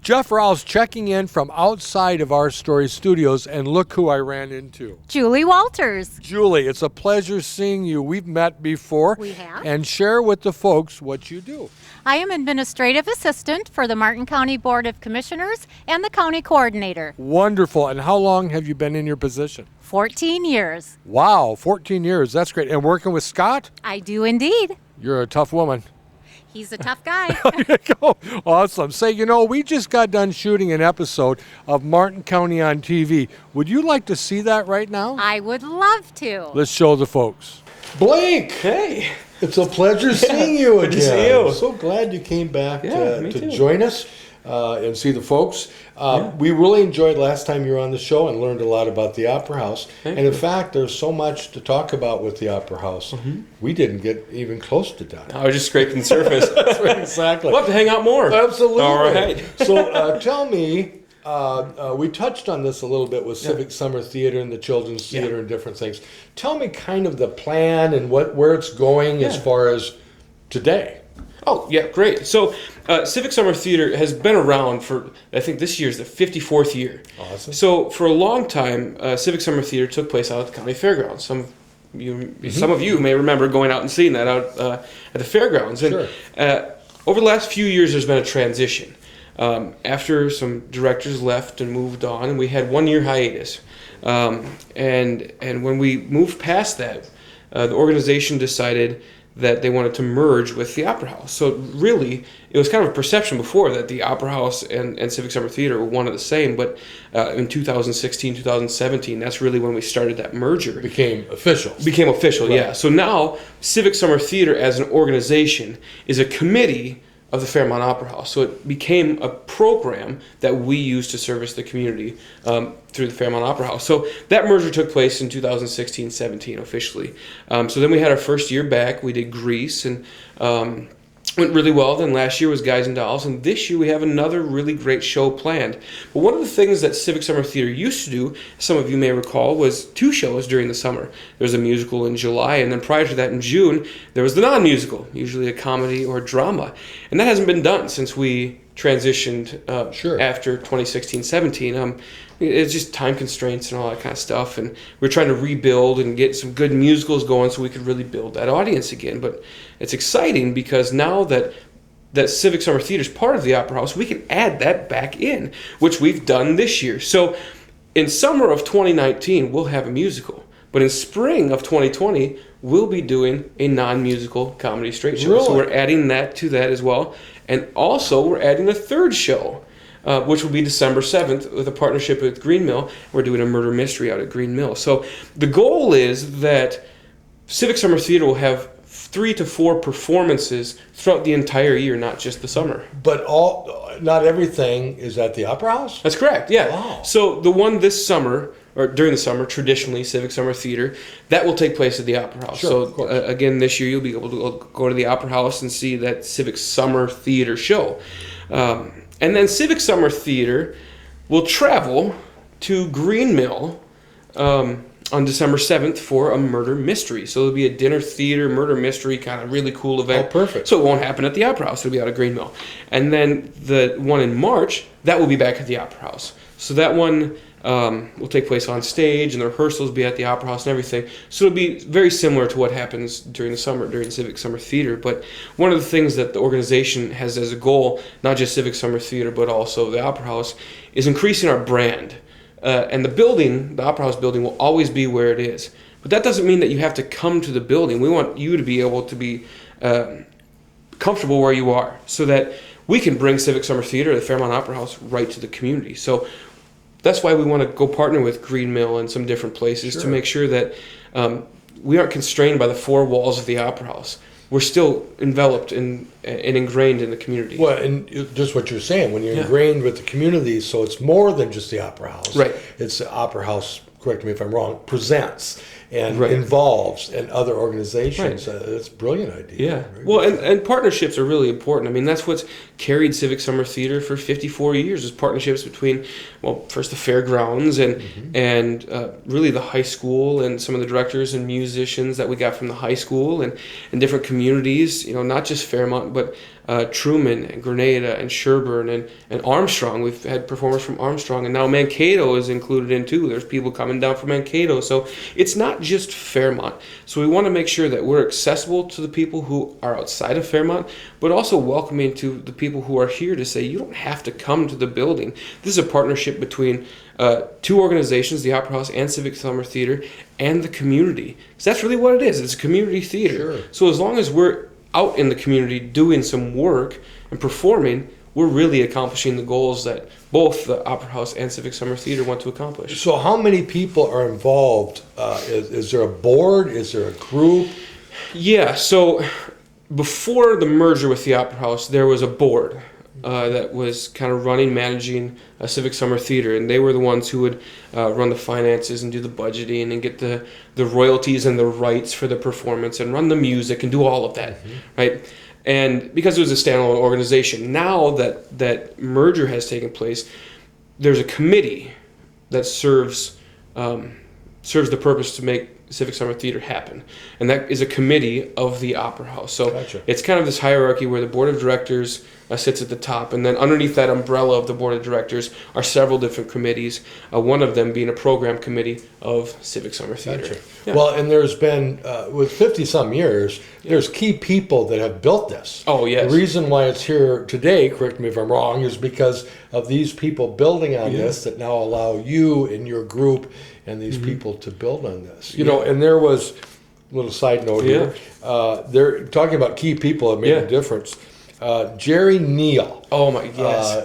Jeff Rouse checking in from outside of Our Story Studios, and look who I ran into. Julie Walters. Julie, it's a pleasure seeing you. We've met before. We have. And share with the folks what you do. I am administrative assistant for the Martin County Board of Commissioners and the county coordinator. Wonderful. And how long have you been in your position? 14 years. Wow, 14 years. That's great. And working with Scott? I do indeed. You're a tough woman. He's a tough guy. There you go. Awesome. Say, we just got done shooting an episode of Martin County on TV. Would you like to see that right now? I would love to. Let's show the folks. Blake! Hey! It's a pleasure seeing you again. Good to see you. So glad you came back Me to too. join us and see the folks. We really enjoyed last time you were on the show and learned a lot about the Opera House. Thank and in you. fact, there's so much to talk about with the Opera House. We didn't get even close to done. I was just scraping the surface. Exactly. We'll have to hang out more. Absolutely. All right. So tell me, we touched on this a little bit with Civic Summer Theatre and the Children's Theatre and different things. Tell me kind of the plan and where it's going as far as today. Oh, yeah, great. So Civic Summer Theatre has been around for, I think this year is the 54th year. Awesome. So for a long time, Civic Summer Theatre took place out at the county fairgrounds. Some of you may remember going out and seeing that out at the fairgrounds. And Sure. over the last few years, there's been a transition. After some directors left and moved on, we had 1 year hiatus. And when we moved past that, the organization decided that they wanted to merge with the Opera House. So really, it was kind of a perception before that the Opera House and Civic Summer Theatre were one and the same, but in 2016, 2017, that's really when we started that merger. Became official. Right. Yeah. So now, Civic Summer Theatre as an organization is a committee of the Fairmont Opera House. So it became a program that we use to service the community through the Fairmont Opera House. So that merger took place in 2016-17 officially. So then we had our first year back. We did Grease and went really well. Then last year was Guys and Dolls, and this year we have another really great show planned. But one of the things that Civic Summer Theatre used to do, some of you may recall, was 2 shows during the summer. There was a musical in July, and then prior to that in June, there was the non-musical, usually a comedy or drama. And that hasn't been done since we transitioned after 2016-17. It's just time constraints and all that kind of stuff, and we're trying to rebuild and get some good musicals going so we could really build that audience again. But it's exciting because now that Civic Summer Theatre is part of the Opera House, we can add that back in, which we've done this year. So in summer of 2019, we'll have a musical, but in spring of 2020, we'll be doing a non-musical comedy straight show. Really? So we're adding that to that as well, and also we're adding a third show. Which will be December 7th with a partnership with Green Mill. We're doing a murder mystery out at Green Mill. So the goal is that Civic Summer Theatre will have 3 to 4 performances throughout the entire year, not just the summer. But not everything is at the Opera House? That's correct, yeah. Wow. So the one this summer, or during the summer, traditionally, Civic Summer Theatre, that will take place at the Opera House. Sure, of course. So again, this year you'll be able to go to the Opera House and see that Civic Summer Theatre show. And then Civic Summer Theatre will travel to Green Mill on December 7th for a murder mystery. So it'll be a dinner theater, murder mystery, kind of really cool event. Oh, perfect. So it won't happen at the Opera House. It'll be out of Green Mill. And then the one in March, that will be back at the Opera House. So that one will take place on stage, and the rehearsals will be at the Opera House and everything. So it'll be very similar to what happens during the summer, during Civic Summer Theatre. But one of the things that the organization has as a goal, not just Civic Summer Theatre, but also the Opera House, is increasing our brand. And the building, the Opera House building, will always be where it is. But that doesn't mean that you have to come to the building. We want you to be able to be comfortable where you are, so that we can bring Civic Summer Theatre, the Fairmont Opera House, right to the community. So that's why we want to go partner with Green Mill and some different places to make sure that we aren't constrained by the 4 walls of the Opera House. We're still enveloped and ingrained in the community. Well, and just what you're saying, when you're ingrained with the community, so it's more than just the Opera House. Right. It's the Opera House, correct me if I'm wrong, presents. and Right. involves and other organizations. Right. It's a brilliant idea. Yeah. Very Well, good. and partnerships are really important. I mean, that's what's carried Civic Summer Theater for 54 years is partnerships between, well, first the fairgrounds and really the high school and some of the directors and musicians that we got from the high school and different communities, you know, not just Fairmont, but Truman and Grenada and Sherburne and Armstrong. We've had performers from Armstrong, and now Mankato is included in too. There's people coming down from Mankato. So it's not just Fairmont. So we want to make sure that we're accessible to the people who are outside of Fairmont, but also welcoming to the people who are here to say, you don't have to come to the building. This is a partnership between two organizations, the Opera House and Civic Summer Theater, and the community. Because that's really what it is. It's a community theater. Sure. So as long as we're out in the community doing some work and performing, we're really accomplishing the goals that both the Opera House and Civic Summer Theater want to accomplish. So how many people are involved? Is there a board? Is there a group? Yeah, so before the merger with the Opera House, there was a board that was kind of managing Civic Summer Theater, and they were the ones who would run the finances and do the budgeting and get the royalties and the rights for the performance and run the music and do all of that, right? And because it was a standalone organization, now that merger has taken place, there's a committee that serves the purpose to make Civic Summer Theater happen, and that is a committee of the Opera House. So Gotcha. it's kind of this hierarchy where the board of directors sits at the top, and then underneath that umbrella of the board of directors are several different committees, one of them being a program committee of Civic Summer Theater. Gotcha. Yeah. Well, and there's been, with 50-some years, there's key people that have built this. Oh, yes. The reason why it's here today, correct me if I'm wrong, is because of these people building on this that now allow you and your group and these people to build on this. You know, and there was, a little side note here, they're talking about key people that made a difference. Jerry Neal. Oh my, yes.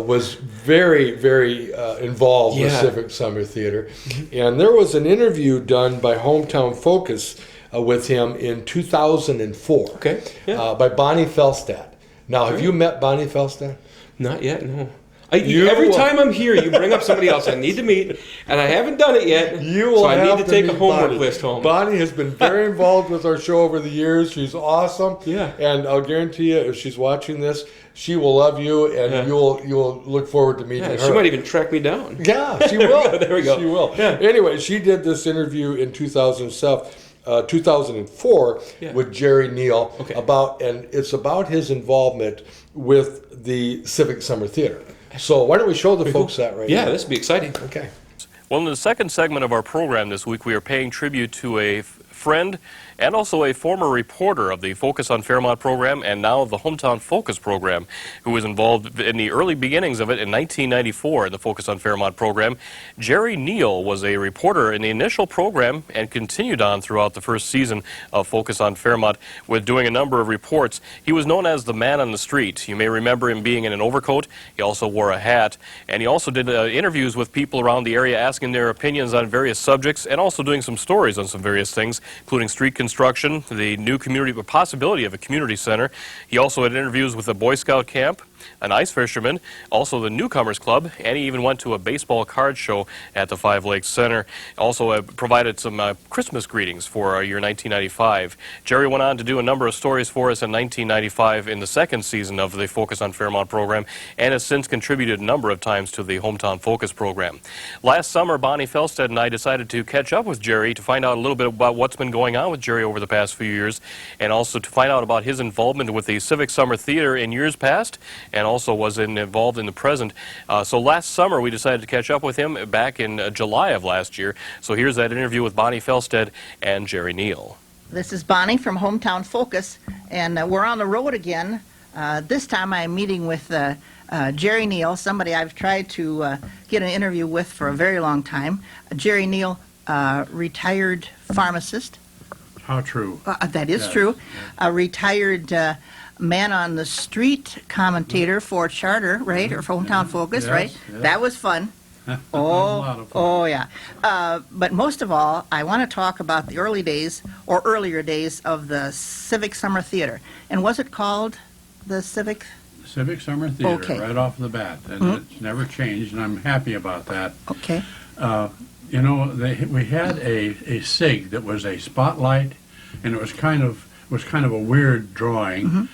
Was very, very involved with Civic Summer Theater. And there was an interview done by Hometown Focus with him in 2004 Okay. Yeah. by Bonnie Felstad. Now, have you met Bonnie Felstad? Not yet, no. Every time I'm here, you bring up somebody else I need to meet, and I haven't done it yet. So I need to take a homework list home. Bonnie has been very involved with our show over the years. She's awesome. Yeah. And I'll guarantee you, if she's watching this, she will love you, and you'll look forward to meeting her. She might even track me down. Yeah, she will. There we go. She will. Yeah. Anyway, she did this interview in 2004 with Jerry Neal and it's about his involvement with the Civic Summer Theater. So why don't we show the folks that right now? Yeah, this would be exciting. Okay. Well, in the second segment of our program this week, we are paying tribute to a friend and also a former reporter of the Focus on Fairmont program and now the Hometown Focus program, who was involved in the early beginnings of it in 1994 in the Focus on Fairmont program. Jerry Neal was a reporter in the initial program and continued on throughout the first season of Focus on Fairmont with doing a number of reports. He was known as the man on the street. You may remember him being in an overcoat. He also wore a hat, and he also did interviews with people around the area asking their opinions on various subjects and also doing some stories on some various things, including street construction, the new community, the possibility of a community center. He also had interviews with a Boy Scout camp, an ice fisherman, also the Newcomers Club, and he even went to a baseball card show at the Five Lakes Center. Also provided some Christmas greetings for year 1995. Jerry went on to do a number of stories for us in 1995 in the second season of the Focus on Fairmont program, and has since contributed a number of times to the Hometown Focus program. Last summer, Bonnie Felstad and I decided to catch up with Jerry to find out a little bit about what's been going on with Jerry over the past few years, and also to find out about his involvement with the Civic Summer Theater in years past, and also was involved in the present. So last summer we decided to catch up with him back in July of last year. So here's that interview with Bonnie Felstad and Jerry Neal. This is Bonnie from Hometown Focus, and we're on the road again. This time I'm meeting with Jerry Neal, somebody I've tried to get an interview with for a very long time. Jerry Neal, retired pharmacist. How true. That is true. A retired man on the street commentator for Charter, right, or for Hometown Focus, Yes, right? yes. That was fun. A lot of fun. Oh, yeah. But most of all, I want to talk about the early days, or earlier days, of the Civic Summer Theater. And was it called the Civic? Civic Summer Theater, Okay. right off the bat, and it's never changed, and I'm happy about that. Okay. You know, we had a SIG that was a spotlight, and it was kind of a weird drawing,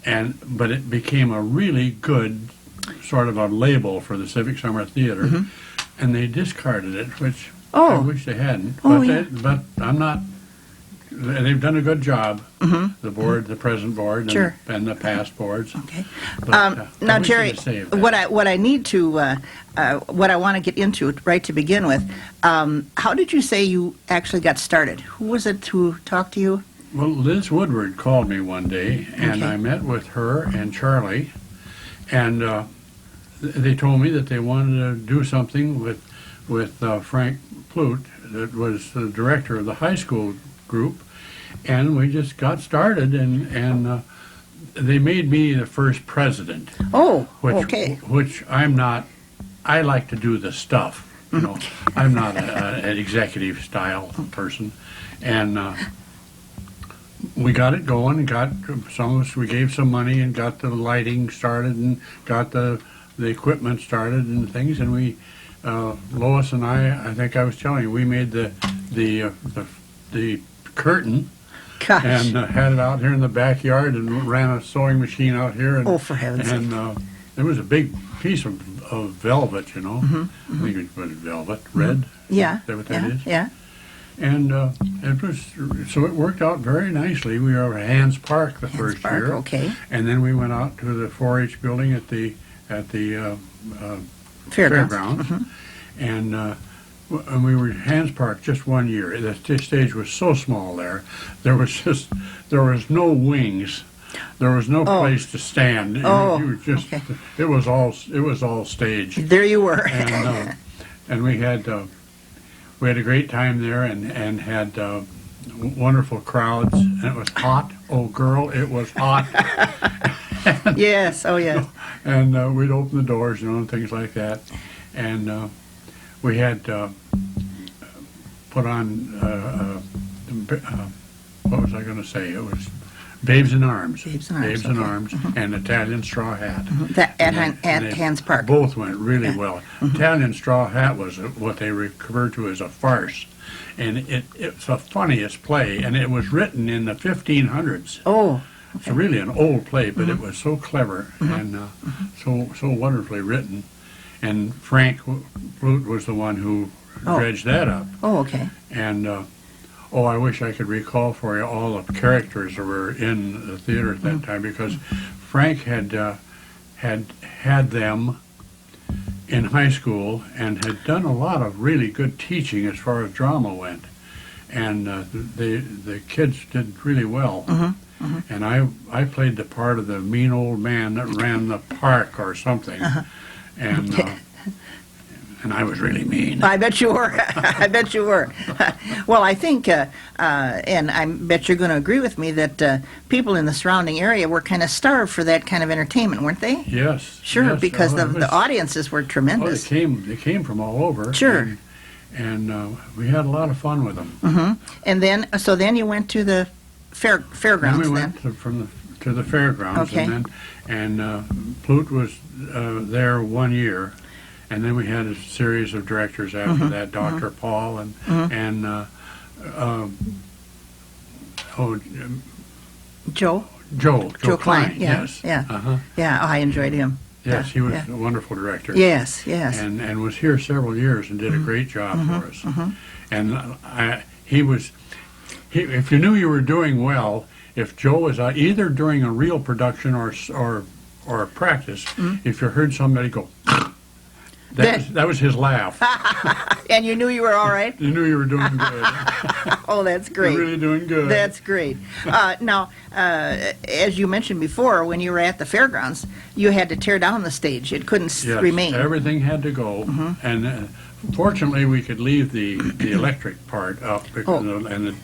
but it became a really good sort of a label for the Civic Summer Theater, and they discarded it, which I wish they hadn't. Oh, But I'm not. They've done a good job. The board, the present board, Sure. and the past boards. Okay. But, I Now, wish Jerry, they'd saved that. what I need to, what I want to get into right to begin with, how did you say you actually got started? Who was it who talked to you? Well, Liz Woodward called me one day, and Okay. I met with her and Charlie, and they told me that they wanted to do something with Frank Plute, that was the director of the high school group, and we just got started, and they made me the first president. Oh, Which, okay. Which I'm not. I like to do the stuff. You know, I'm not an executive style person, and we got it going. Got some of us. We gave some money and got the lighting started and got the equipment started and things. And we, Lois and I think I was telling you, we made the curtain. Gosh. And had it out here in the backyard and ran a sewing machine out here. And, Oh, for heaven's sake. And it was a big piece of velvet, you know. I think it was velvet, red. Yeah. Is that what that Yeah. is? Yeah. And it was, so it worked out very nicely. We were at Hands Park the first Park, year. okay. And then we went out to the 4-H building at the Fairgrounds. And we were at Hands Park just one year. The stage was so small there. There was no wings. There was no place to stand. You were just, okay. it was all stage. There you were. And we had a great time there and had wonderful crowds. And it was hot. Oh, girl, it was hot. Yes. Oh, yes. And we'd open the doors, you know, and things like that. And we had put on, what was I going to say? It was Babes in Arms. Babes in Arms, okay. Arms, and Italian Straw Hat. That at And they Hands Park. Both went really well. Italian Straw Hat was what they referred to as a farce. And it's the funniest play, and it was written in the 1500s. Oh. It's really an old play, but it was so clever and so wonderfully written. And Frank Plute was the one who dredged that up. Oh, okay. And I wish I could recall for you all the characters that were in the theater at that time, because Frank had them in high school and had done a lot of really good teaching as far as drama went, and the kids did really well. And I played the part of the mean old man that ran the park or something, and I was really mean. I bet you were. I bet you were. Well, I think, and I bet you're going to agree with me, that people in the surrounding area were kind of starved for that kind of entertainment, weren't they? Yes. Sure, yes. because Oh, it the was- audiences were tremendous. they came from all over. Sure. And we had a lot of fun with them. And then, so then you went to the fairgrounds. Then we then. went to the fairgrounds, Okay. and Plute was there 1 year, and then we had a series of directors after that, Dr. Paul and Joe Joe Klein. Yeah, yes, yeah, yeah. Oh, I enjoyed him. yes, he was Yeah. a wonderful director. Yes, yes. and was here several years and did a great job for us. And if you knew you were doing well, if Joe was either during a real production or a practice, if you heard somebody go, that was his laugh. And you knew you were all right? You knew you were doing good. Oh, that's great. You're really doing good. That's great. Now, as you mentioned before, when you were at the fairgrounds, you had to tear down the stage. It couldn't Yes, remain. everything had to go, and fortunately we could leave the electric part up and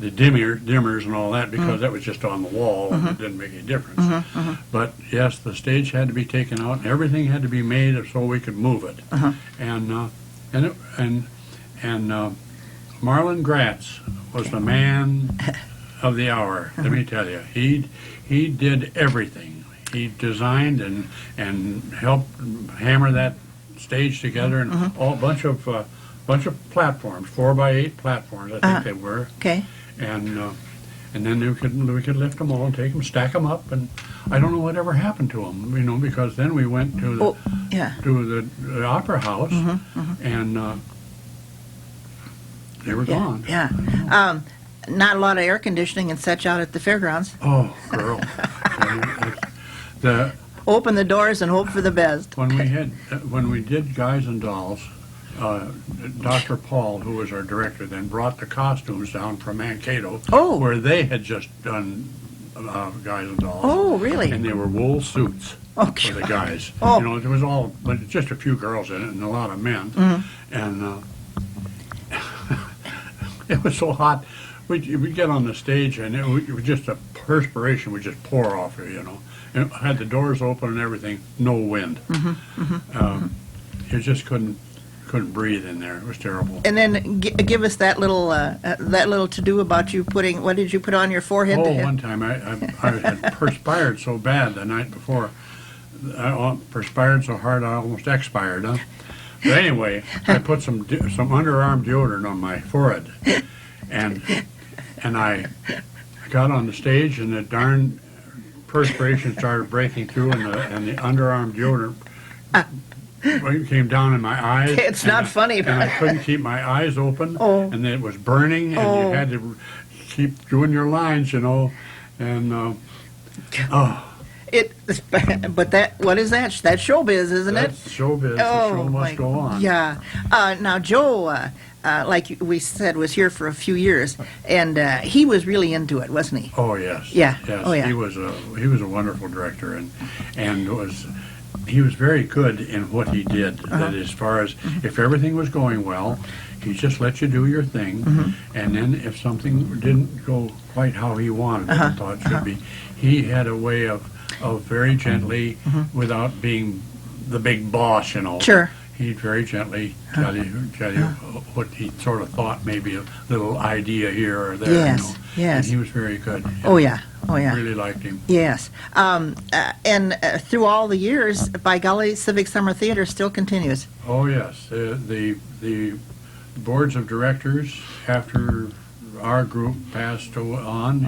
the dimmers and all that, because that was just on the wall and it didn't make any difference. But yes, the stage had to be taken out and everything had to be made so we could move it. And Marlon Gratz was the man of the hour. Let me tell you, he did everything. He designed and helped hammer that stage together, and a bunch of bunch of platforms, 4x8 platforms, I think they were. Okay. And then we could lift them all and take them, stack them up, and I don't know whatever happened to them, because then we went to the Opera House, and they were gone. Yeah. Not a lot of air conditioning and such out at the fairgrounds. Oh, girl. Open the doors and hope for the best. When we did Guys and Dolls, Dr. Paul, who was our director, then brought the costumes down from Mankato, where they had just done Guys and Dolls. Oh, really? And they were wool suits for the guys. Oh. There was but just a few girls in it and a lot of men. And it was so hot. We'd get on the stage and it was just a perspiration would just pour off you, And had the doors open and everything, no wind. You just couldn't breathe in there. It was terrible. And then give us that little to do about you putting. What did you put on your forehead? One time I had perspired so bad the night before. I perspired so hard I almost expired. Huh? But anyway, I put some underarm deodorant on my forehead, and I got on the stage and the darn perspiration started breaking through, and the underarm deodorant came down in my eyes. It's not funny, and I couldn't keep my eyes open, and it was burning, and you had to keep doing your lines, and But what is that? That's showbiz, isn't it? That's showbiz. The show must go on. Yeah. Now Joe, like we said, was here for a few years, and he was really into it, wasn't he? Oh yes. Yeah. Yes. Oh, yeah. He was a wonderful director, and he was very good in what he did. That as far as if everything was going well, he just let you do your thing, and then if something didn't go quite how he wanted it, thought it should be, he had a way of very gently, without being the big boss, Sure. He'd very gently tell you what he sort of thought, maybe a little idea here or there. Yes, yes. And he was very good. Oh yeah. Really liked him. Yes. And through all the years, by golly, Civic Summer Theatre still continues. Oh yes. The boards of directors after our group passed on,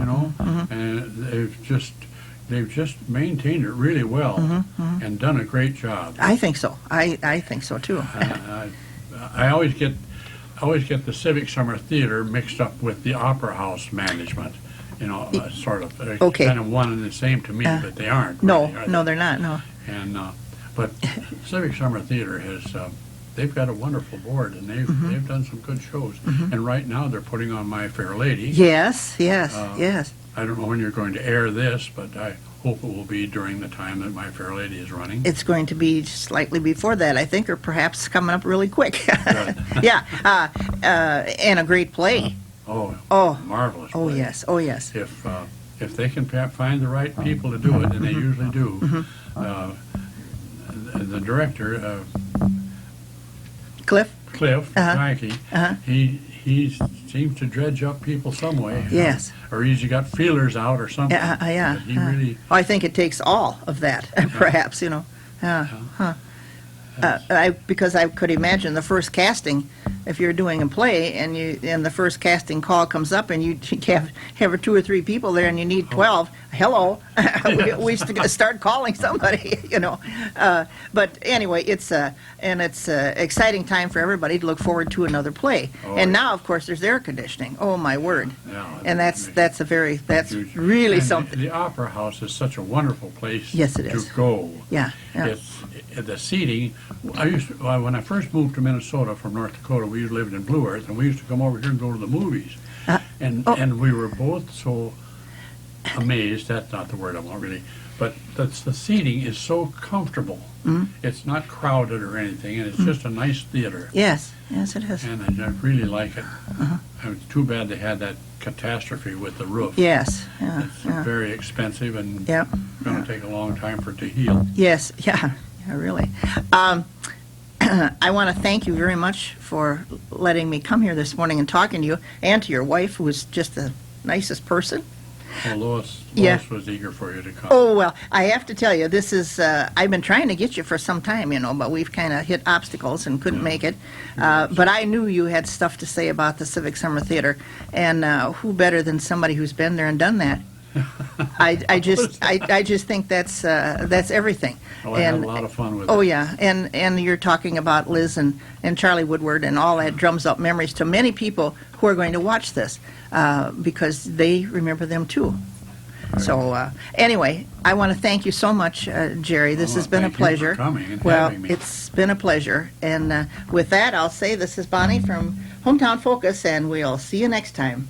and they've just maintained it really well and done a great job. I think so. I think so too. I always get the Civic Summer Theatre mixed up with the Opera House management. Sort of. Okay. Kind of one and the same to me, but they aren't. No, really, no, they're not. No. And but Civic Summer Theatre has. They've got a wonderful board, and they've done some good shows. And right now they're putting on My Fair Lady. Yes. Yes. I don't know when you're going to air this, but I hope it will be during the time that My Fair Lady is running. It's going to be slightly before that, I think, or perhaps coming up really quick. Yeah. And a great play. Marvelous play. Oh yes. Oh yes. If they can find the right people to do it, and they usually do, the director. Cliff Nike, he seems to dredge up people some way. Yes. Or he's got feelers out or something. Yeah. But he really. I think it takes all of that, perhaps, because I could imagine the first casting, if you're doing a play and the first casting call comes up and you have 2 or 3 people there and you need 12. Hello, we start calling somebody, But anyway, it's an exciting time for everybody to look forward to another play. Now, of course, there's air conditioning. Oh my word! Yeah, and that's huge. really And something. The Opera House is such a wonderful place. Yes, it is. To go. Yeah. It's the seating. When I first moved to Minnesota from North Dakota, we lived in Blue Earth, and we used to come over here and go to the movies. And we were both so amazed. That's not the word I want really, but the seating is so comfortable. It's not crowded or anything, and it's just a nice theater. Yes, it is. And I really like it. It's too bad they had that catastrophe with the roof. Yes, It's very expensive and Yep. going to take a long time for it to heal. Yes, yeah, really. I want to thank you very much for letting me come here this morning and talking to you, and to your wife, who is just the nicest person. Well, Lois Yeah. was eager for you to come. Oh, well, I have to tell you, this is, I've been trying to get you for some time, but we've kind of hit obstacles and couldn't make it. But I knew you had stuff to say about the Civic Summer Theater, and who better than somebody who's been there and done that? I just think that's everything. Oh, I had a lot of fun with it. Oh, yeah, and you're talking about Liz and Charlie Woodward, and all that drums up memories to many people who are going to watch this, because they remember them too. So anyway, I want to thank you so much, Jerry. This has been a Thank you for pleasure. coming and Well, having me. it's been a pleasure. And with that, I'll say this is Bonnie from Hometown Focus, and we'll see you next time.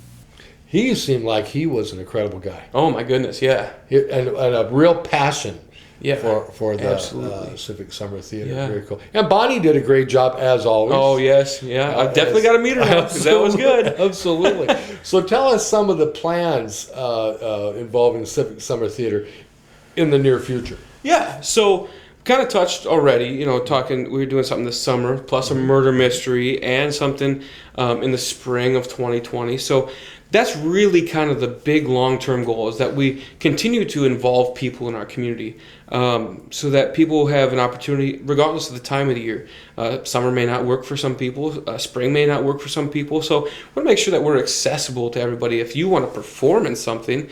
He seemed like he was an incredible guy. Oh my goodness, yeah. And a real passion Yeah, for the absolutely. Civic Summer Theater. Yeah. Very cool. And Bonnie did a great job as always. Oh yes, yeah. I've definitely got to meet her now because that was good. Absolutely. So tell us some of the plans involving the Civic Summer Theater in the near future. Yeah, so kind of touched already, talking, we were doing something this summer, plus a murder mystery and something in the spring of 2020. So that's really kind of the big long-term goal, is that we continue to involve people in our community, so that people have an opportunity, regardless of the time of the year. Summer may not work for some people, spring may not work for some people, so we want to make sure that we're accessible to everybody. If you want to perform in something,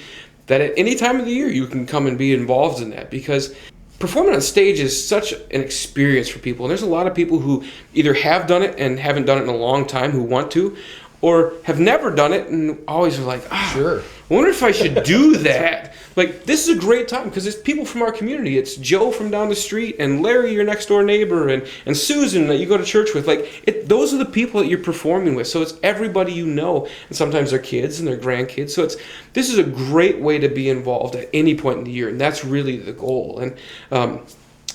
that at any time of the year you can come and be involved in that, because performing on stage is such an experience for people. And there's a lot of people who either have done it and haven't done it in a long time who want to, or have never done it and always are like, Sure. I wonder if I should do that. Like, this is a great time because it's people from our community. It's Joe from down the street and Larry, your next door neighbor, and Susan that you go to church with. Like, those are the people that you're performing with. So it's everybody you know, and sometimes their kids and their grandkids. So this is a great way to be involved at any point in the year, and that's really the goal. And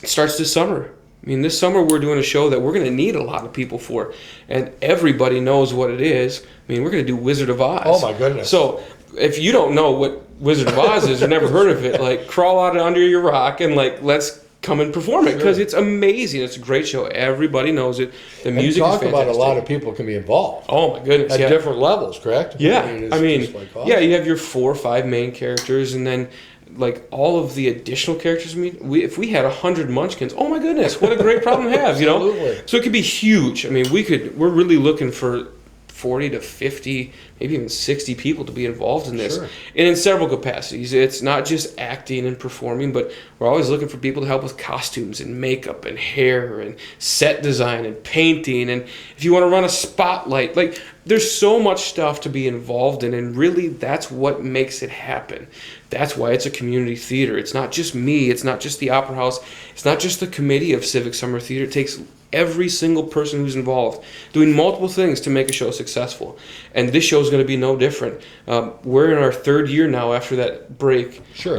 it starts this summer. I mean, this summer we're doing a show that we're going to need a lot of people for, and everybody knows what it is. I mean, we're going to do Wizard of Oz. Oh, my goodness. So if you don't know what Wizard of Oz is or never heard of it, like, crawl out under your rock and, like, let's come and perform it, because it's amazing. It's a great show. Everybody knows it. The And music talk is fantastic. about a lot of people can be involved Oh, my goodness. at yeah. different levels, correct? Yeah, it's I mean, just like awesome. yeah, you have your 4 or 5 main characters, and then like all of the additional characters. I mean, if we had 100 Munchkins, oh my goodness, what a great problem to have, Absolutely. So it could be huge. I mean, we're really looking for 40 to 50, maybe even 60 people to be involved in this, Sure. and in several capacities. It's not just acting and performing, but we're always looking for people to help with costumes and makeup and hair and set design and painting. And if you want to run a spotlight, like, there's so much stuff to be involved in, and really that's what makes it happen. That's why it's a community theater. It's not just me, it's not just the Opera House, it's not just the committee of Civic Summer Theater. It takes every single person who's involved doing multiple things to make a show successful. And this show is going to be no different. We're in our 3rd year now after that break. Sure.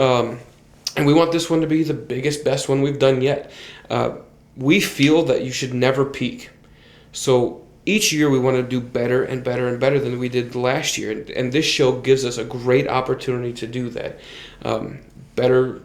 And we want this one to be the biggest, best one we've done yet. We feel that you should never peak. So each year we want to do better and better and better than we did last year. And this show gives us a great opportunity to do that. Better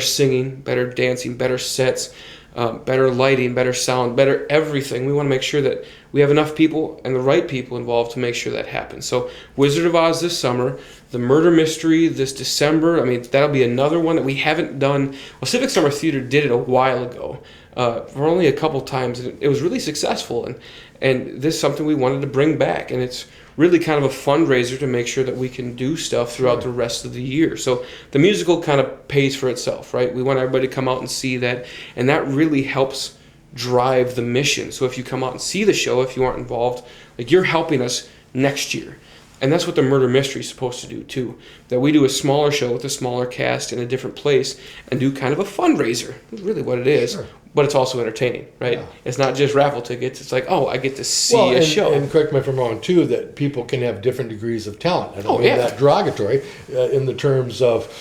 singing, better dancing, better sets, better lighting, better sound, better everything. We want to make sure that we have enough people and the right people involved to make sure that happens. So Wizard of Oz this summer, the murder mystery this December. I mean, that'll be another one that we haven't done. Well, Civic Summer Theater did it a while ago, for only a couple times, and it was really successful. And this is something we wanted to bring back, and it's really kind of a fundraiser to make sure that we can do stuff throughout the rest of the year. So the musical kind of pays for itself, right? We want everybody to come out and see that, and that really helps drive the mission. So if you come out and see the show, if you aren't involved, like, you're helping us next year. And that's what the murder mystery is supposed to do too. That we do a smaller show with a smaller cast in a different place and do kind of a fundraiser. That's really what it is. Sure. But it's also entertaining, right? Yeah. It's not just raffle tickets. It's like, oh, I get to see a and, show. And correct me if I'm wrong too, that people can have different degrees of talent. I don't Oh, mean yeah. that derogatory in the terms of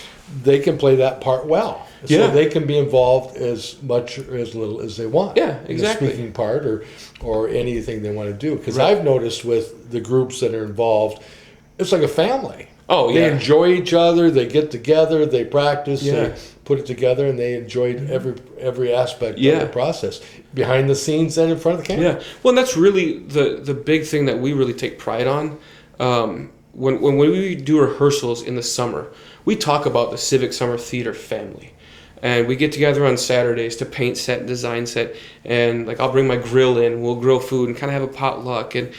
they can play that part well. So Yeah. they can be involved as much or as little as they want. Yeah, exactly. In the speaking part or anything they want to do. Because Right. I've noticed with the groups that are involved, it's like a family. Oh, They yeah. enjoy each other. They get together. They practice. Yeah. They put it together, and they enjoyed every aspect Yeah. of the process, behind the scenes and in front of the camera. Yeah, well, and that's really the big thing that we really take pride on. when we do rehearsals in the summer, we talk about the Civic Summer Theatre family. And we get together on Saturdays to paint set and design set, and like I'll bring my grill in, we'll grill food and kind of have a potluck, and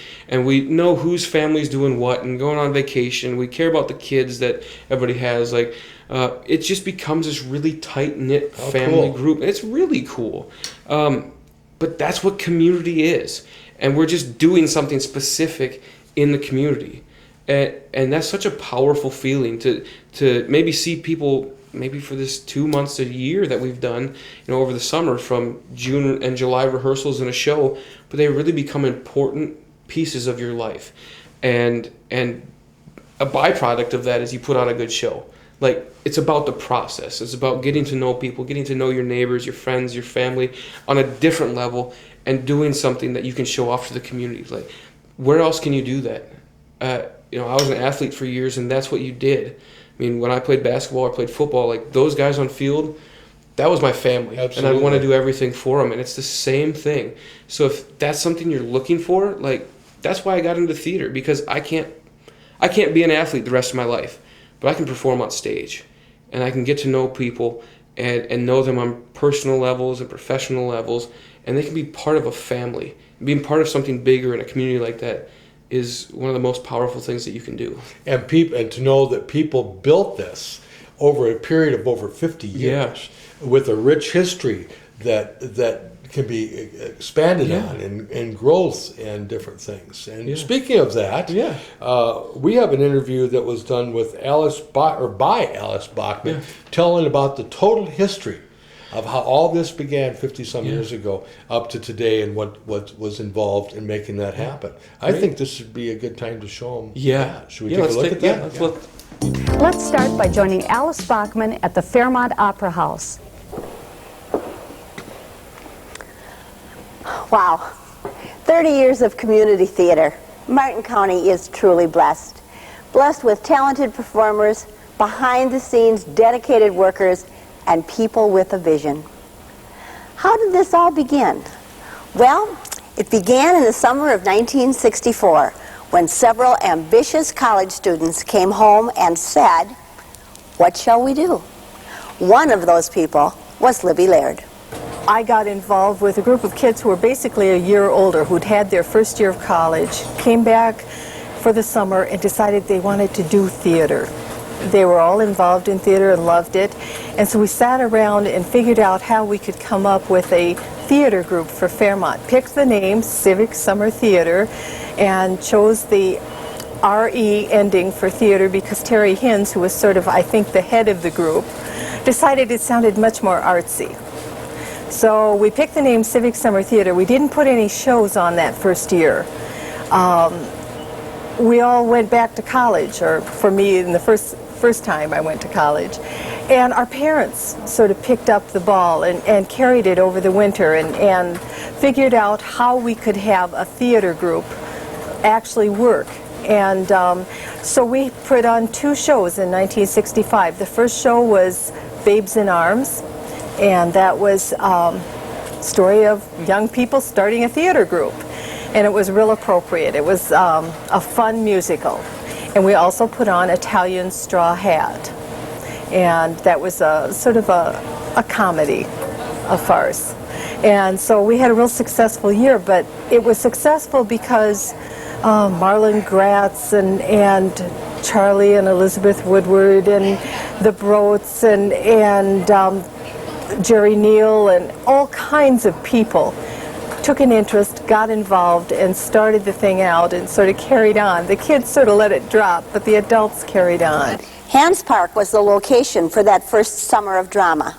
we know whose family's doing what and going on vacation. We care about the kids that everybody has. Like it just becomes this really tight-knit family group, and it's really cool. But that's what community is, and we're just doing something specific in the community, and that's such a powerful feeling to maybe see people. Maybe for this 2 months to a year that we've done, over the summer, from June and July rehearsals and a show, but they really become important pieces of your life, and a byproduct of that is you put on a good show. Like, it's about the process. It's about getting to know people, getting to know your neighbors, your friends, your family on a different level, and doing something that you can show off to the community. Like, where else can you do that? I was an athlete for years, and that's what you did. I mean, when I played basketball or played football, like those guys on field, that was my family. Absolutely. And I want to do everything for them. And it's the same thing. So if that's something you're looking for, like that's why I got into theater, because I can't be an athlete the rest of my life, but I can perform on stage, and I can get to know people and know them on personal levels and professional levels, and they can be part of a family. Being part of something bigger in a community like that is one of the most powerful things that you can do. And to know that people built this over a period of over 50 years with a rich history that can be expanded on and growth and different things. And speaking of that, we have an interview that was done with by Alice Bachman, telling about the total history of how all this began 50-some years ago up to today, and what was involved in making that happen. I think this would be a good time to show them. Should we take a look at that? Let's look. Let's start by joining Alice Bachman at the Fairmont Opera House. Wow, 30 years of community theater. Martin County is truly blessed. Blessed with talented performers, behind-the-scenes dedicated workers, and people with a vision. How did this all begin? Well, it began in the summer of 1964 when several ambitious college students came home and said, "What shall we do?" One of those people was Libby Laird. I got involved with a group of kids who were basically a year older, who'd had their first year of college, came back for the summer and decided they wanted to do theater. They were all involved in theater and loved it, and so we sat around and figured out how we could come up with a theater group for Fairmont. Picked the name Civic Summer Theatre and chose the RE ending for theater because Terry Hins, who was sort of, I think, the head of the group, decided it sounded much more artsy. So we picked the name Civic Summer Theatre. We didn't put any shows on that first year. We all went back to college, or for me, in the first time I went to college. And our parents sort of picked up the ball and carried it over the winter and figured out how we could have a theater group actually work. And so we put on 2 shows in 1965. The first show was Babes in Arms, and that was a story of young people starting a theater group. And it was real appropriate. It was a fun musical. And we also put on Italian Straw Hat. And that was a sort of a comedy, a farce. And so we had a real successful year, but it was successful because Marlon Gratz and Charlie and Elizabeth Woodward and the Broats and Jerry Neal and all kinds of people took an interest, got involved, and started the thing out and sort of carried on. The kids sort of let it drop, but the adults carried on. Hans Park was the location for that first summer of drama.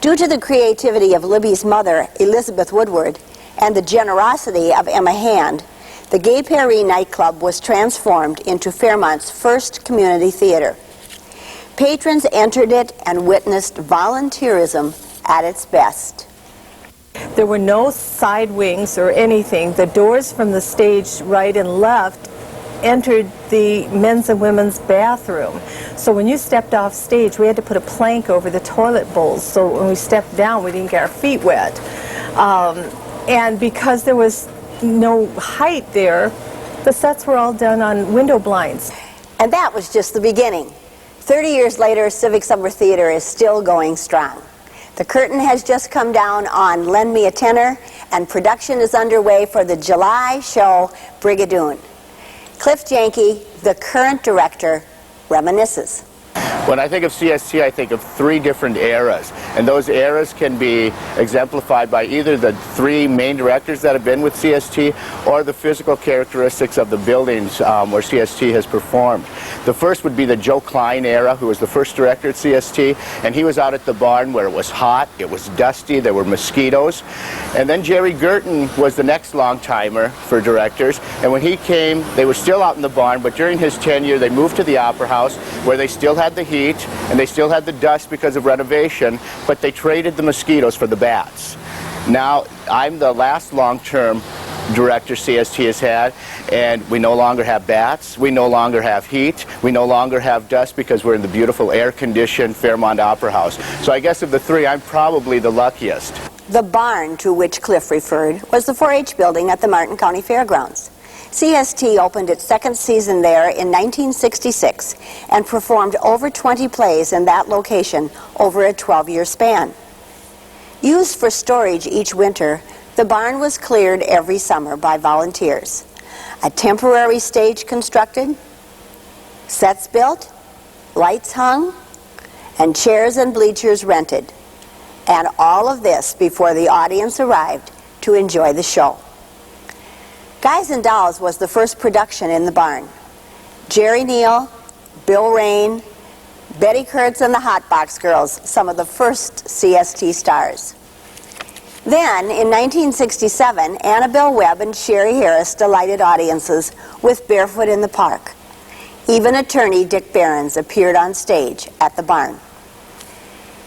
Due to the creativity of Libby's mother, Elizabeth Woodward, and the generosity of Emma Hand, the Gay Paris nightclub was transformed into Fairmont's first community theater. Patrons entered it and witnessed volunteerism at its best. There were no side wings or anything. The doors from the stage right and left entered the men's and women's bathroom. So when you stepped off stage, we had to put a plank over the toilet bowls, so when we stepped down, we didn't get our feet wet. And because there was no height there, the sets were all done on window blinds. And that was just the beginning. 30 years later, Civic Summer Theatre is still going strong. The curtain has just come down on Lend Me a Tenor, and production is underway for the July show, Brigadoon. Cliff Janke, the current director, reminisces. When I think of CST, I think of 3 different eras, and those eras can be exemplified by either the 3 main directors that have been with CST or the physical characteristics of the buildings where CST has performed. The first would be the Joe Klein era, who was the first director at CST, and he was out at the barn where it was hot, it was dusty, there were mosquitoes. And then Jerry Girton was the next long-timer for directors, and when he came, they were still out in the barn, but during his tenure, they moved to the Opera House, where they still had the heat, and they still had the dust because of renovation, but they traded the mosquitoes for the bats. Now, I'm the last long-term director CST has had, and we no longer have bats, we no longer have heat, we no longer have dust because we're in the beautiful air-conditioned Fairmont Opera House. So I guess of the 3, I'm probably the luckiest. The barn to which Cliff referred was the 4-H building at the Martin County Fairgrounds. CST opened its 2nd season there in 1966 and performed over 20 plays in that location over a 12-year span. Used for storage each winter, the barn was cleared every summer by volunteers. A temporary stage constructed, sets built, lights hung, and chairs and bleachers rented. And all of this before the audience arrived to enjoy the show. Guys and Dolls was the first production in the barn. Jerry Neal, Bill Rain, Betty Kurtz and the Hot Box Girls, some of the first CST stars. Then, in 1967, Annabelle Webb and Sherry Harris delighted audiences with Barefoot in the Park. Even attorney Dick Behrens appeared on stage at the barn.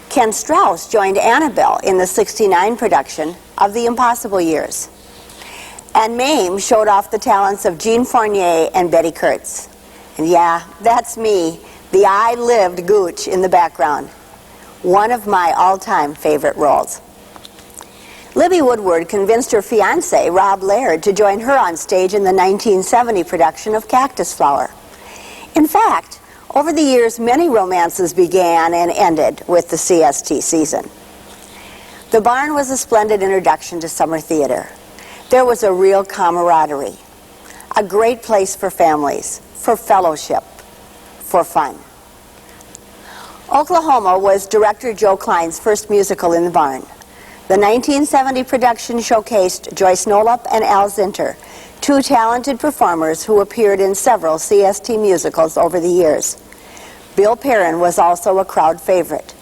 Ken Strauss joined Annabelle in the '69 production of The Impossible Years. And Mame showed off the talents of Jean Fournier and Betty Kurtz. And yeah, that's me, the I-lived Gooch in the background. One of my all-time favorite roles. Libby Woodward convinced her fiancé, Rob Laird, to join her on stage in the 1970 production of Cactus Flower. In fact, over the years, many romances began and ended with the CST season. The barn was a splendid introduction to summer theater. There was a real camaraderie, a great place for families, for fellowship, for fun. Oklahoma was director Joe Klein's first musical in the barn. The 1970 production showcased Joyce Nolap and Al Zinter, 2 talented performers who appeared in several CST musicals over the years. Bill Perrin was also a crowd favorite.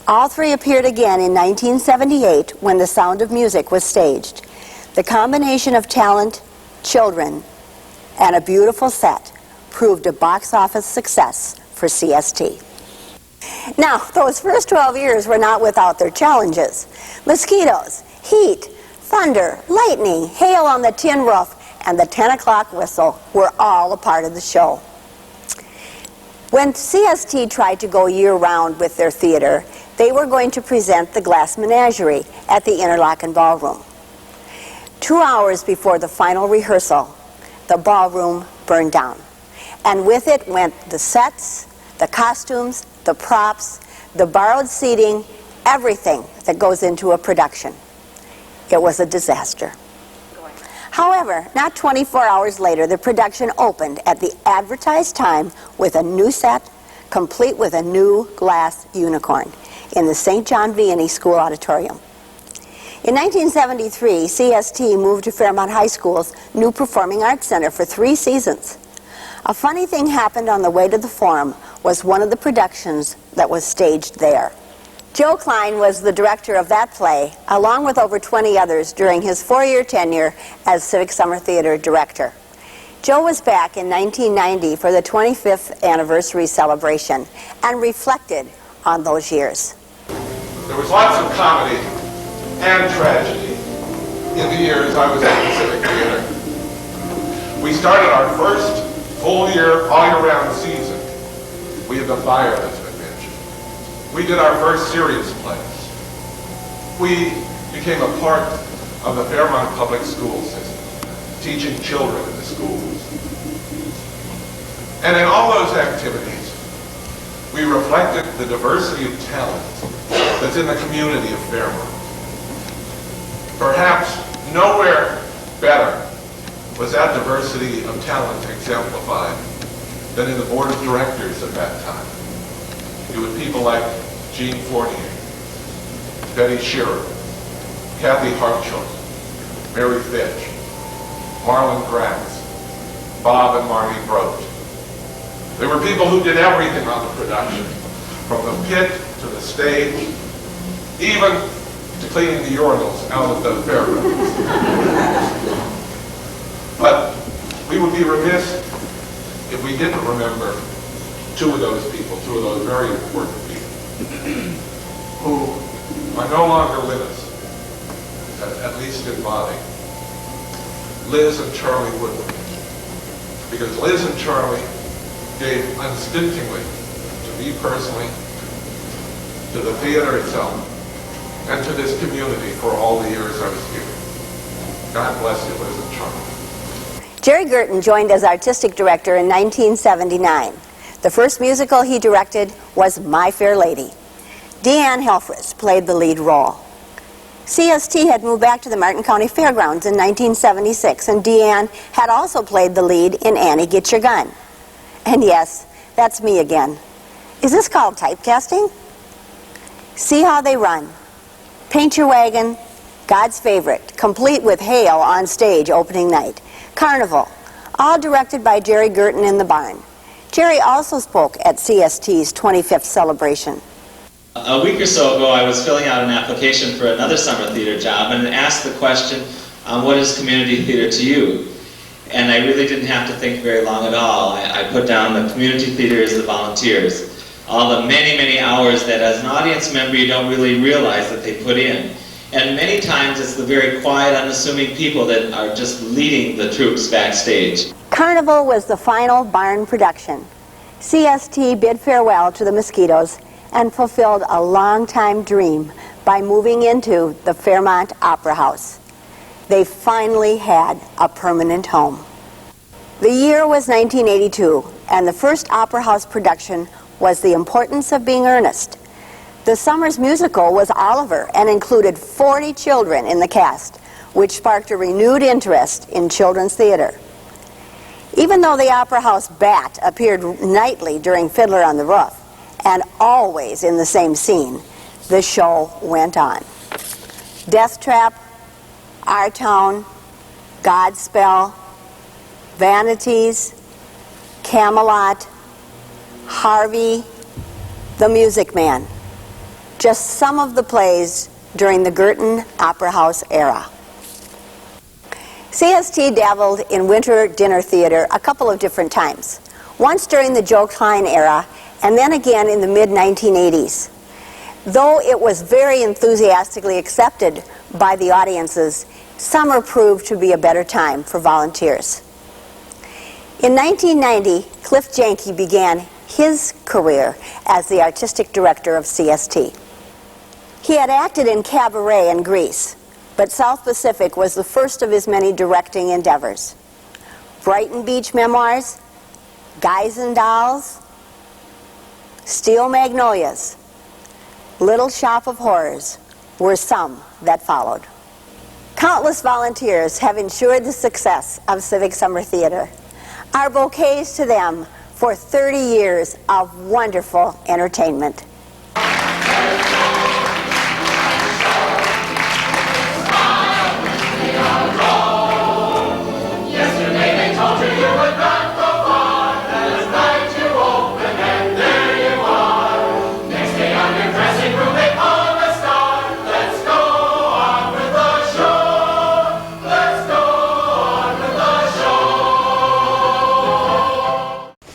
All 3 appeared again in 1978 when The Sound of Music was staged. The combination of talent, children, and a beautiful set proved a box office success for CST. Now, those first 12 years were not without their challenges. Mosquitoes, heat, thunder, lightning, hail on the tin roof, and the 10 o'clock whistle were all a part of the show. When CST tried to go year-round with their theater, they were going to present The Glass Menagerie at the Interlochen Ballroom. 2 hours before the final rehearsal, the ballroom burned down. And with it went the sets, the costumes, the props, the borrowed seating, everything that goes into a production. It was a disaster. However, not 24 hours later, the production opened at the advertised time with a new set, complete with a new glass unicorn, in the St. John Vianney School Auditorium. In 1973, CST moved to Fairmont High School's new Performing Arts Center for 3 seasons. A funny thing happened on the way to the Forum was one of the productions that was staged there. Joe Klein was the director of that play, along with over 20 others during his 4-year tenure as Civic Summer Theatre director. Joe was back in 1990 for the 25th anniversary celebration and reflected on those years. There was lots of comedy and tragedy in the years I was at the Civic Theater. We started our first full year, all-year-round season. We had the fire that's been mentioned. We did our first serious plays. We became a part of the Fairmont public school system, teaching children in the schools. And in all those activities, we reflected the diversity of talent that's in the community of Fairmont. Perhaps nowhere better was that diversity of talent exemplified than in the board of directors at that time. You had people like Jean Fournier, Betty Shearer, Kathy Hartshorn, Mary Fitch, Marlon Gratz, Bob and Marty Brote. There were people who did everything on the production, from the pit to the stage, even to cleaning the urinals out at the fairgrounds. But we would be remiss if we didn't remember two of those people, two of those very important people, who are no longer with us, at least in body. Liz and Charlie Woodward. Because Liz and Charlie gave unstintingly to me personally, to the theater itself, and to this community for all the years I was here. God bless you, Liz and Charlie. Jerry Girton joined as artistic director in 1979. The first musical he directed was My Fair Lady. Deanne Helfrich played the lead role. CST had moved back to the Martin County Fairgrounds in 1976, and Deanne had also played the lead in Annie, Get Your Gun. And yes, that's me again. Is this called typecasting? See How They Run, Paint Your Wagon, God's Favorite, complete with Hail on stage opening night, Carnival, all directed by Jerry Girton in the barn. Jerry also spoke at CST's 25th celebration. A week or so ago, I was filling out an application for another summer theater job and asked the question, what is community theater to you? And I really didn't have to think very long at all. I put down the community theater as the volunteers. All the many, many hours that as an audience member you don't really realize that they put in. And many times it's the very quiet, unassuming people that are just leading the troops backstage. Carnival was the final barn production. CST bid farewell to the Mosquitoes and fulfilled a long-time dream by moving into the Fairmont Opera House. They finally had a permanent home. The year was 1982, and the first Opera House production was The Importance of Being Earnest. The summer's musical was Oliver and included 40 children in the cast, which sparked a renewed interest in children's theater. Even though the Opera House bat appeared nightly during Fiddler on the Roof, and always in the same scene, the show went on. Death Trap, Our Town, Godspell, Vanities, Camelot, Harvey, The Music Man. Just some of the plays during the Girton Opera House era. CST dabbled in winter dinner theater a couple of different times. Once during the Joe Klein era, and then again in the mid-1980s. Though it was very enthusiastically accepted by the audiences, summer proved to be a better time for volunteers. In 1990, Cliff Janke began his career as the artistic director of CST. He had acted in Cabaret in Greece, but South Pacific was the first of his many directing endeavors. Brighton Beach Memoirs, Guys and Dolls, Steel Magnolias, Little Shop of Horrors were some that followed. Countless volunteers have ensured the success of Civic Summer Theatre. Our bouquets to them for 30 years of wonderful entertainment.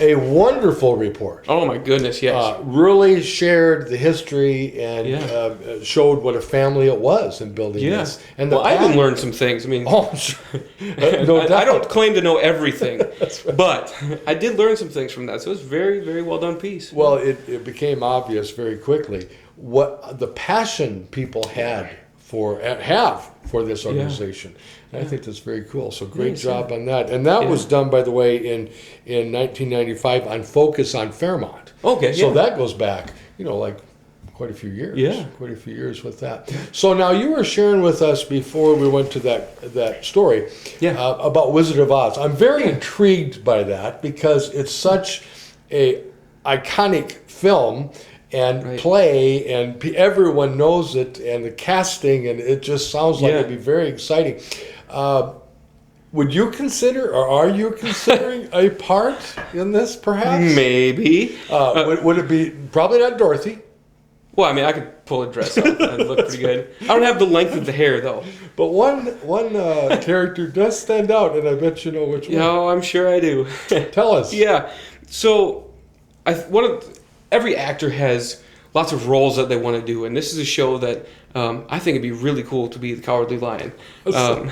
A wonderful report. Oh my goodness, yes. Really shared the history and showed what a family it was in building this. And I even learned some things. I mean, sure. I don't claim to know everything, but I did learn some things from that. So it was very, very well done piece. Well, it became obvious very quickly what the passion people had for this organization. And I think that's very cool. So great job on that. And that was done, by the way, in 1995 on Focus on Fairmont. Okay. So that goes back, like quite a few years. Yeah. Quite a few years with that. So now you were sharing with us before we went to that story about Wizard of Oz. I'm very intrigued by that because it's such a iconic film and play, and everyone knows it, and the casting, and it just sounds like it'd be very exciting. Would you consider, or are you considering a part in this, perhaps? Maybe. Would it be, probably not Dorothy? Well, I mean, I could pull a dress up and look pretty good. I don't have the length of the hair, though. But one character does stand out, and I bet you know which one. No, I'm sure I do. Tell us. Yeah. So, every actor has lots of roles that they want to do, and this is a show that I think it'd be really cool to be the Cowardly Lion. I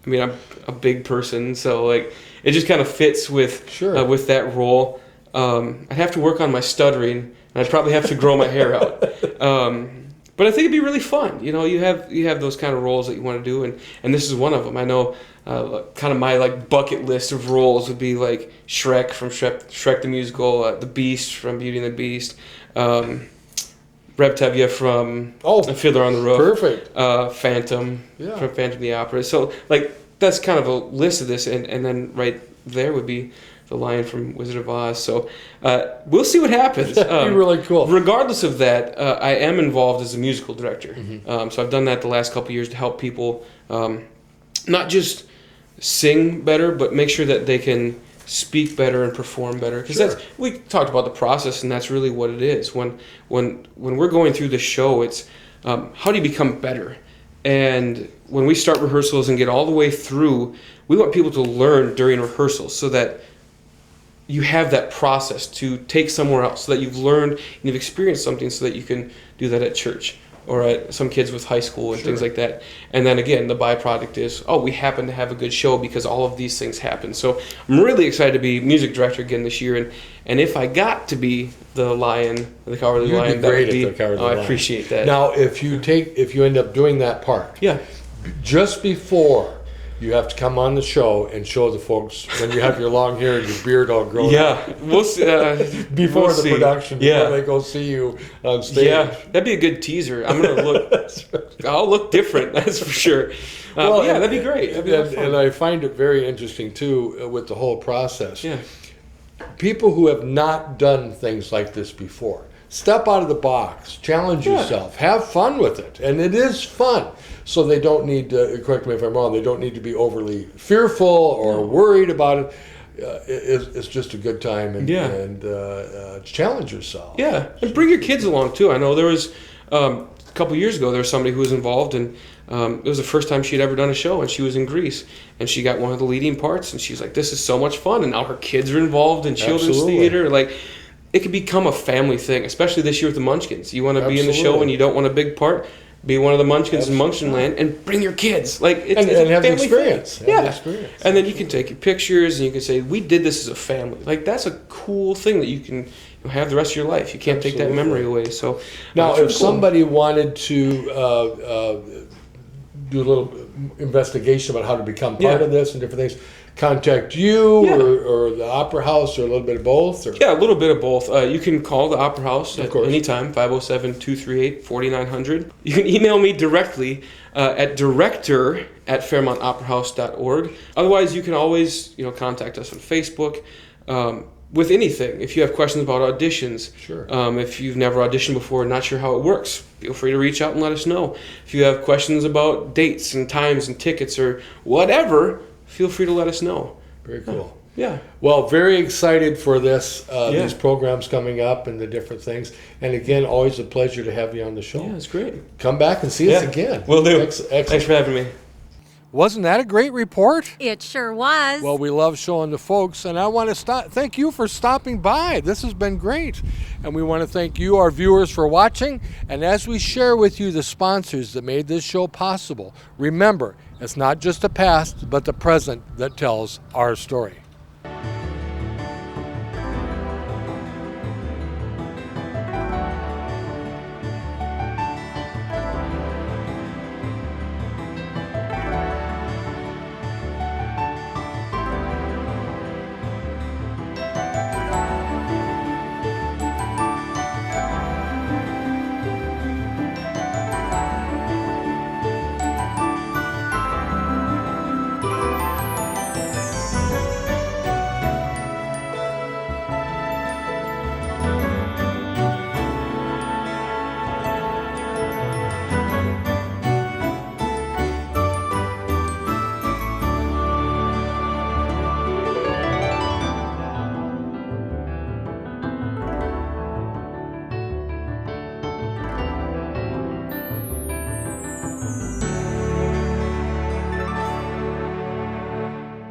mean, I'm a big person, so it just kind of fits with that role. I'd have to work on my stuttering, and I'd probably have to grow my hair out. But I think it'd be really fun. You have those kind of roles that you want to do, and this is one of them. I know kind of my bucket list of roles would be like Shrek from Shrek the Musical, the Beast from Beauty and the Beast, Reb Tevye from Fiddler on the Roof, perfect, Phantom from Phantom the Opera. So that's kind of a list of this, and then right there would be the Lion from Wizard of Oz. So we'll see what happens. That'd be really cool. Regardless of that, I am involved as a musical director. So I've done that the last couple of years to help people not just sing better, but make sure that they can speak better and perform better. Because we talked about the process, and that's really what it is. When we're going through the show, it's how do you become better? And when we start rehearsals and get all the way through, we want people to learn during rehearsals so that you have that process to take somewhere else, so that you've learned and you've experienced something so that you can do that at church or at some kids with high school and things like that. And then again, the byproduct is, we happen to have a good show because all of these things happen. So I'm really excited to be music director again this year. And if I got to be the Lion, the Cowardly Lion, that would be, I appreciate that. Now, if you end up doing that part, just before you have to come on the show and show the folks when you have your long hair and your beard all grown up. We'll see. Before the production, before they go see you on stage. Yeah, that'd be a good teaser. I'm going to look, I'll look different, that's for sure. That'd be great. And I find it very interesting, too, with the whole process. People who have not done things like this before, step out of the box, challenge yourself, have fun with it. And it is fun. So they don't need to, correct me if I'm wrong, they don't need to be overly fearful or worried about it. It's just a good time and challenge yourself. Yeah, and bring your kids along too. I know there was, a couple years ago, there was somebody who was involved, and it was the first time she'd ever done a show, and she was in Greece. And she got one of the leading parts, and she's like, this is so much fun. And now her kids are involved in children's theater. It could become a family thing, especially this year with the Munchkins. You want to be in the show and you don't want a big part, be one of the Munchkins in Munchkinland and bring your kids. It's and a have the family experience. thing. And then you can take your pictures and you can say, we did this as a family. That's a cool thing that you can have the rest of your life. You can't take that memory away. So now, if somebody wanted to do a little investigation about how to become part of this and different things, contact you or the Opera House, or a little bit of both? Or? Yeah, a little bit of both. You can call the Opera House at any time, 507-238-4900. You can email me directly at director@fairmontoperahouse.org. Otherwise, you can always contact us on Facebook with anything. If you have questions about auditions, if you've never auditioned before and not sure how it works, feel free to reach out and let us know. If you have questions about dates and times and tickets or whatever, feel free to let us know. Very cool. Yeah. Well, very excited for this, these programs coming up and the different things. And again, always a pleasure to have you on the show. Yeah, it's great. Come back and see us again. Will do. Excellent. Thanks for having me. Wasn't that a great report? It sure was. Well, we love showing the folks, and I want to thank you for stopping by. This has been great. And we want to thank you, our viewers, for watching. And as we share with you the sponsors that made this show possible, remember, it's not just the past, but the present that tells our story.